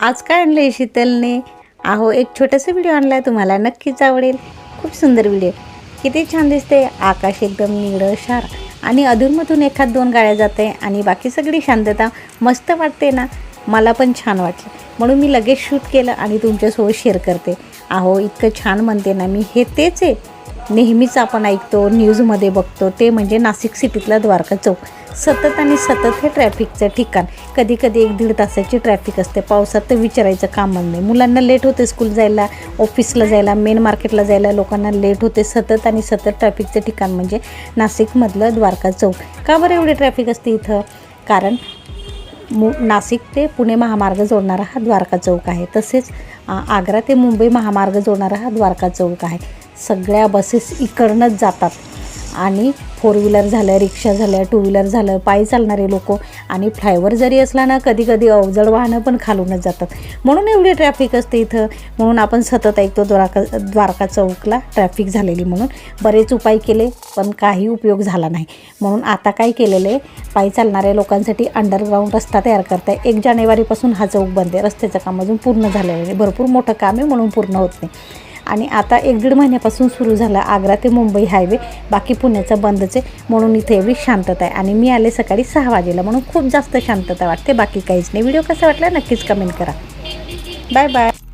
आज काय आणलं आहे शीतलने? अहो एक छोटासा व्हिडिओ आणला आहे, तुम्हाला नक्कीच आवडेल. खूप सुंदर व्हिडिओ, किती छान दिसते. आकाश एकदम निळशार आणि अधूनमधून एखाद दोन गाड्या जाते आणि बाकी सगळी शांतता. मस्त वाटते ना, मला पण छान वाटलं म्हणून मी लगेच शूट केलं आणि तुमच्यासोबत शेअर करते. अहो इतकं छान म्हणते ना मी, हे तेच आहे नेहमीच आपण ऐकतो न्यूजमध्ये बघतो, ते म्हणजे नाशिक सिटीतला द्वारका चौक. सतत आणि सतत हे ट्रॅफिकचं ठिकाण. कधी कधी 1-1.5 तासाची ट्रॅफिक असते. पावसात तर विचारायचं कामच नाही. मुलांना लेट होते स्कूल जायला, ऑफिसला जायला, मेन मार्केटला जायला लोकांना लेट होते. सतत आणि सतत ट्रॅफिकचं ठिकाण म्हणजे नाशिकमधलं द्वारका चौक. का बरं एवढी ट्रॅफिक असते इथं? कारण नाशिक ते पुणे महामार्ग जोडणारा हा द्वारका चौक आहे. तसेच आग्रा ते मुंबई महामार्ग जोडणारा हा द्वारका चौक आहे. सगळ्या बसेस इकडनंच जातात आणि 4 व्हीलर झालं, रिक्षा झालं, 2 व्हीलर झालं, पायी चालणारे लोक आणि फ्लायओव्हर जरी असला ना, कधी कधी अवजड वाहनं पण खालूनच जातात. म्हणून एवढी ट्रॅफिक असते इथं. म्हणून आपण सतत ऐकतो द्वारका चौकला ट्रॅफिक झालेली म्हणून. बरेच उपाय केले पण काही उपयोग झाला नाही. म्हणून आता काय केलेलं आहे, पायी चालणाऱ्या लोकांसाठी अंडरग्राऊंड रस्ता तयार करताय. 1 जानेवारीपासून हा चौक बंद आहे. रस्त्याचं काम अजून पूर्ण झालेलं आहे. भरपूर मोठं काम आहे म्हणून पूर्ण होत नाही. आणि आता 1-1.5 महिन्यापासून सुरू झाला आग्रा ते मुंबई हायवे. बाकी पुण्याचा बंदच आहे म्हणून इथे एवढी शांतता आहे. आणि मी आले सकाळी 6 वाजेला म्हणून खूप जास्त शांतता वाटते, बाकी काहीच नाही. व्हिडिओ कसा वाटला नक्कीच कमेंट करा. Bye bye.